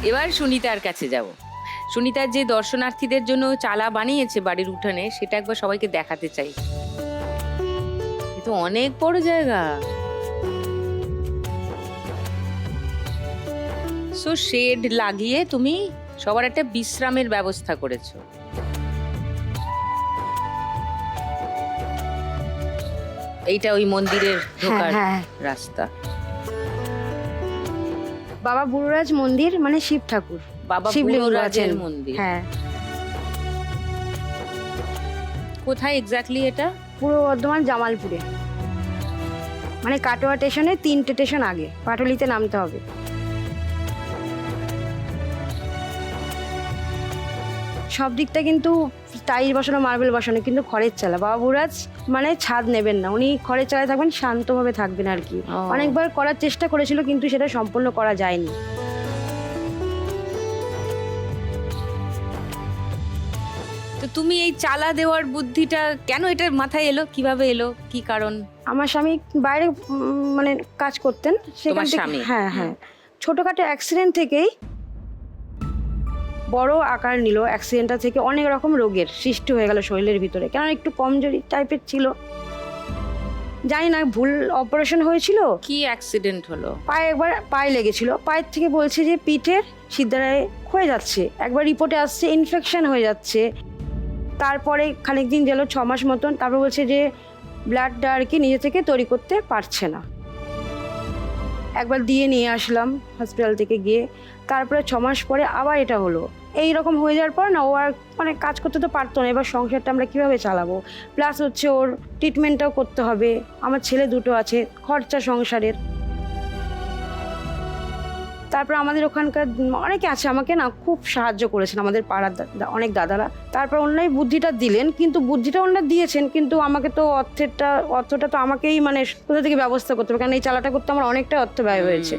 এবার সুনিতার কাছে যাব। সুনিতার যে দর্শনার্থীদের জন্য চালা বানিয়েছে বাড়ির উঠানে, সেটা একবার সবাইকে দেখাতে চাই। এ তো অনেক বড় জায়গা। সো শেড লাগিয়ে তুমি সবার একটা বিশ্রামের ব্যবস্থা করেছো। এইটা ওই মন্দিরের ঢোকার রাস্তা। বাবা বুড়োরাজ মন্দির মানে শিব ঠাকুর, বাবা শিবলিঙ্গ বুড়োরাজের আছেন। মন্দির। হ্যাঁ। কোথায় এক্স্যাক্টলি এটা? পূর্ব বর্ধমান জামালপুরে, মানে কাটোয়া স্টেশনে 3টে স্টেশন আগে, পাটুলিতে নামতে হবে। সব দিকটা কিন্তু টাইল বসানো, মার্বেল বসানো, কিন্তু খড়ের চালা। বাবা বুড়াজ মানে ছাদ নেবেন না, উনি খড়ের চালায় থাকবেন, শান্তভাবে থাকবেন আর কি। অনেকবার করার চেষ্টা করেছিল কিন্তু সেটা সম্পূর্ণ করা যায়নি। তো তুমি এই চালা দেওয়ার বুদ্ধিটা কেন এটার মাথায় এলো, কিভাবে এলো, কি কারণ? আমার স্বামী বাইরে মানে কাজ করতেন সেখান থেকে। স্বামী? হ্যাঁ হ্যাঁ, ছোটখাটো অ্যাক্সিডেন্ট থেকেই বড় আকার নিল। অ্যাক্সিডেন্টটা থেকে অনেক রকম রোগের সৃষ্টি হয়ে গেল শরীরের ভিতরে, কারণ একটু কমজোরি টাইপের ছিল। জানি না ভুল অপারেশন হয়েছিল। কি অ্যাক্সিডেন্ট হলো? পায়ে একবার পায়ে লেগেছিল, পায়ের থেকে বলছে যে পিঠের সিদ্ধারায় ক্ষয়ে যাচ্ছে, একবার রিপোর্টে আসছে ইনফেকশন হয়ে যাচ্ছে। তারপরে খানিক দিন গেল, 6 মাস মতন, তারপর বলছে যে ব্লাডটা আর কি নিজে থেকে তৈরি করতে পারছে না। একবার দিয়ে নিয়ে আসলাম হসপিটাল থেকে গিয়ে, তারপরে 6 মাস পরে আবার এটা হলো। এই রকম হয়ে যাওয়ার পর না, ও আর মানে কাজ করতে তো পারতো না। এবার সংসারটা আমরা কীভাবে চালাবো, প্লাস হচ্ছে ওর ট্রিটমেন্টটাও করতে হবে, আমার ছেলে 2টো আছে, খরচা সংসারের। তারপর আমাদের ওখানকার অনেকে আছে, আমাকে না খুব সাহায্য করেছেন, আমাদের পাড়ার অনেক দাদারা। তারপর ওনারাই বুদ্ধিটা দিলেন, কিন্তু বুদ্ধিটা ওনারা দিয়েছেন, কিন্তু আমাকে তো অর্থটা তো আমাকেই মানে কোথা থেকে ব্যবস্থা করতে হবে, কারণ এই চালাটা করতে আমার অনেকটা অর্থ ব্যয় হয়েছে।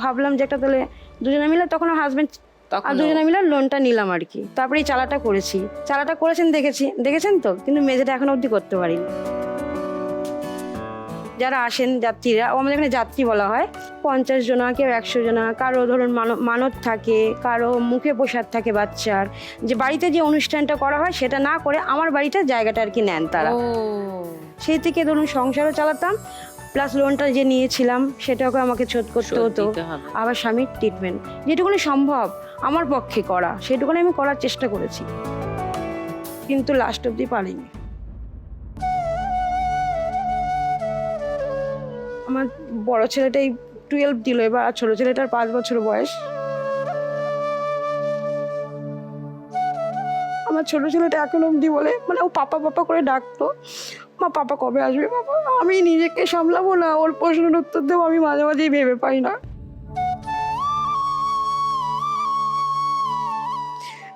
ভাবলাম যে একটা তাহলে দুজনে মিলে, তখন আমার হাজব্যান্ড আর দুজনে মিলে লোনটা নিলাম আর কি। তারপরে এই চালাটা করেছি। চালাটা করেছেন দেখেছেন তো, কিন্তু মেঝেটা এখনো অবধি করতে পারিনি। যারা আসেন যাত্রীরা, আমাদের এখানে যাত্রী বলা হয়, 50 জনা, কেউ 100 জনা, কারো ধরুন মানত থাকে, কারো মুখে প্রসাদ থাকে বাচ্চার, যে বাড়িতে যে অনুষ্ঠানটা করা হয় সেটা না করে আমার বাড়িতে জায়গাটা আর কি নেন তারা। সেই থেকে ধরুন সংসারও চালাতাম, প্লাস লোনটা যে নিয়েছিলাম সেটাকে আমাকে শোধ করতে হতো। আবার স্বামীর ট্রিটমেন্ট যেটুকুনি সম্ভব আমার পক্ষে করা, সেটুকুনি আমি করার চেষ্টা করেছি, কিন্তু লাস্ট অবধি পারিনি। আমার বড় ছেলেটাই 12 দিল এবার, আর ছোট ছেলেটার 5 বছর বয়স। আমার ছোট ছেলেটা এখন অবধি বলে, মানে ও পাপা পাপা করে ডাকতো, মা পাপা কবে আসবে বাবা। আমি নিজেকে সামলাবো না, ওর প্রশ্নের উত্তর দেবো, আমি মাঝে মাঝেই ভেবে পাই না।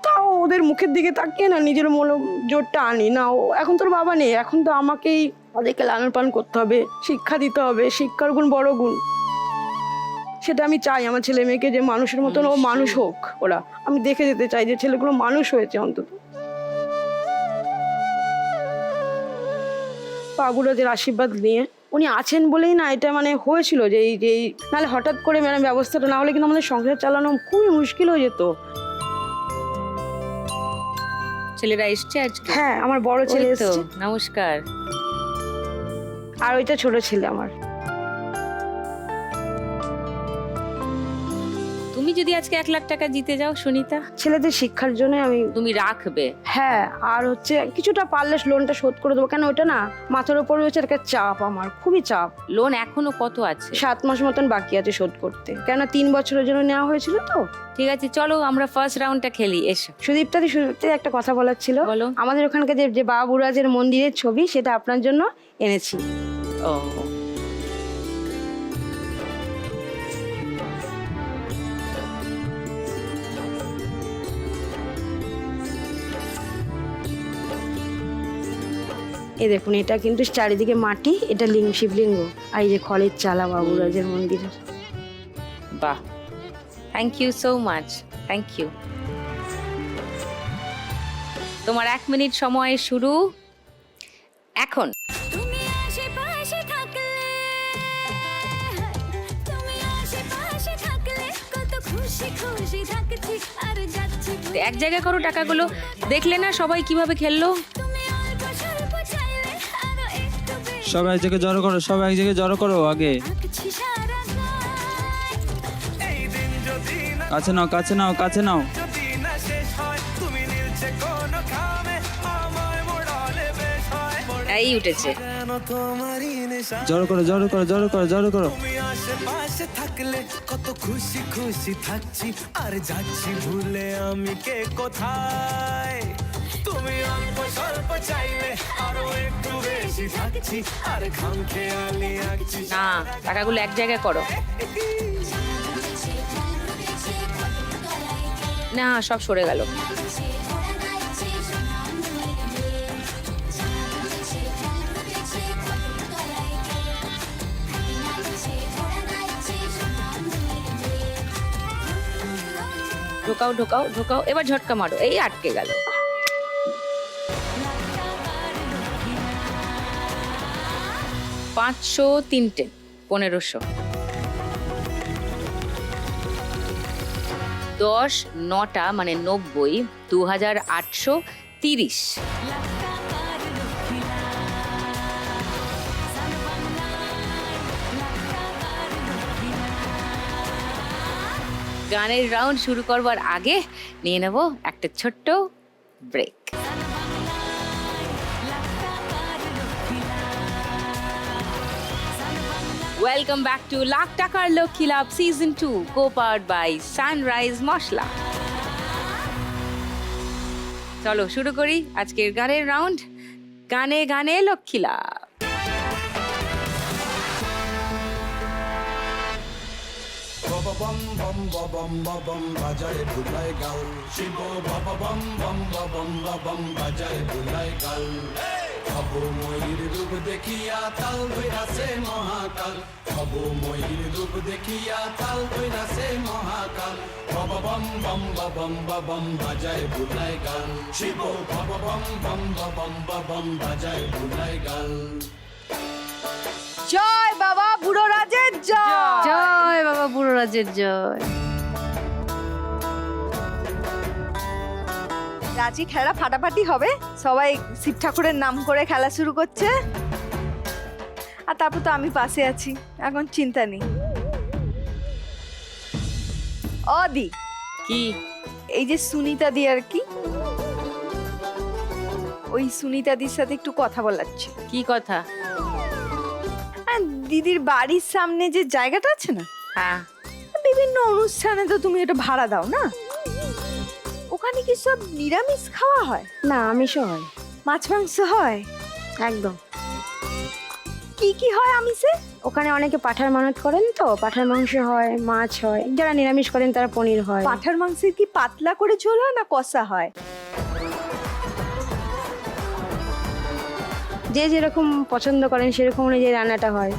তাও ওদের মুখের দিকে তাকিয়ে না নিজের জোরটা আনি না। ও এখন তোর বাবা নেই, এখন তো আমাকেই ওদেরকে লালন পালন করতে হবে, শিক্ষা দিতে হবে, শিক্ষার গুণ বড় গুণ। সেটা আমি চাই আমার ছেলে মেয়েকে যে মানুষের মতন ও মানুষ হোক, ওরা আমি দেখে যেতে চাই যে ছেলেগুলো মানুষ হয়েছে অন্তত। বাবুরাজের আশীর্বাদ নিয়ে উনি আছেন বলেই না এটা মানে হয়েছিল, যে এই নাহলে হঠাৎ করে মানে ব্যবস্থাটা না হলে কিন্তু আমাদের সংসার চালানো খুবই মুশকিল হয়ে যেত। ছেলেরা এসছে আজকে? হ্যাঁ, আমার বড় ছেলে এসেছে। নমস্কার। আর ওইটা ছোট ছেলে আমার। তুমি যদি আজকে 1 লাখ টাকা জিতে যাও সুনিতা, ছেলেদের শিক্ষার জন্য আমি তুমি রাখবে? হ্যাঁ, আর হচ্ছে কিছুটা পারলে লোনটা শোধ করে দেবো, কেন ওটা না মাথার উপর রয়েছে একটা চাপ, আমার খুবই চাপ। লোন এখনো কত আছে? 7 মাস মতন বাকি আছে শোধ করতে, কেন 3 বছরের জন্য নেওয়া হয়েছিল তো। ঠিক আছে, চলো আমরা ফার্স্ট রাউন্ডটা খেলি, এসো। সুদীপ্তাদি একটা কথা বলার ছিল। বলো। আমাদের ওখানকার যে বাবা বুড়াজের মন্দিরের ছবি, সেটা আপনার জন্য এনেছি। ও, এই দেখুন, এটা কিন্তু চারিদিকে মাটি, এটা শিবলিঙ্গ, আর এই যে খড়ের চালা বাবুরাজের মন্দিরের। বাহ, thank you so much, thank you. তোমার 1 মিনিট সময় শুরু এখন। তুমি আশেপাশে থাকলে কত খুশি খুশি খুশি থাকছি আর যাচ্ছি ভুলে। এক জায়গায় করো টাকাগুলো। দেখলে না সবাই কিভাবে খেললো? তুমি অল্প স্বল্প চাইলে আরো একটু বেশি সব এক জায়গায় জড়ো করো, সব এক জায়গায় জড়ো করো আগে। থাকছি সারা গায়। কাছে নাও, কাছে নাও, কাছে নাও। এই উঠেছে। জড়ো করো, জড়ো করো, জড়ো করো, জড়ো করো। তুমি আশেপাশে থাকলে কত খুশি খুশি থাকছি আর যাচ্ছি ভুলে আমি কে কোথায়। তুমি অল্প স্বল্প চাইলে আরো একটু বেশি থাকছি আর খাম খেয়ালি আঁকছি। না, টাকাগুলো এক জায়গায় করো। না, সব সরে গেল। ঢোকাও ঢোকাও ঢোকাও, এবার ঝটকা মারো। এই আটকে গেল। পাঁচশো তিনটে, 1500। 10 9টা মানে 90, 2830। গানের রাউন্ড শুরু করবার আগে নিয়ে নেব একটা ছোট্ট break. Welcome back to Lakh Takar Lakshmi Labh season 2, co-powered by Sunrise Masala. চলো শুরু করি আজকের গানের রাউন্ড। গানে গানে লক্ষ্মী লাভ। বম বম বম বম বাজারে ভুলায় গাল শিব বম বম বম বম বাজারে ভুলায় গাল। হব ময়ূর রূপ দেখিয়া তাল ধইরাছে মহাকাল। হব ময়ূর রূপ দেখিয়া তাল ধইরাছে মহাকাল। বম বম বম বম বাজারে ভুলায় গাল শিব বম বম বম বাজারে ভুলায় গাল। জয় বাবা বুড়ো রাজের জয়। জয় বাবা বুড়ো রাজের জয়। রাজি খেলা ফাটাফাটি হবে, সবাই শিব ঠাকুরের নাম করে খেলা শুরু করছে। আর তারপর তো আমি পাশে আছি, এখন চিন্তা নেই। দি কি? এই যে সুনিতা দি আর কি, ওই সুনিতা দির সাথে একটু কথা বলার ছিল। কি কথা? দিদির বাড়ির সামনে যে জায়গাটা আছে না, হ্যাঁ, বিভিন্ন অনুষ্ঠানে তো তুমি এটা ভাড়া দাও না, ওখানে কি সব নিরামিষ খাওয়া হয়? না, আমিষও হয়। মাছ মাংস হয়? একদম। কি কি হয় আমিষে? ওখানে অনেকে পাঁঠার মানত করেন, তো পাঁঠার মাংস হয়, মাছ হয়। যারা নিরামিষ করেন তারা পনির হয়। পাঁঠার মাংসের কি পাতলা করে ঝোল হয় না কষা হয়? যে যেরকম পছন্দ করেন সেরকম অনুযায়ী রান্নাটা হয়।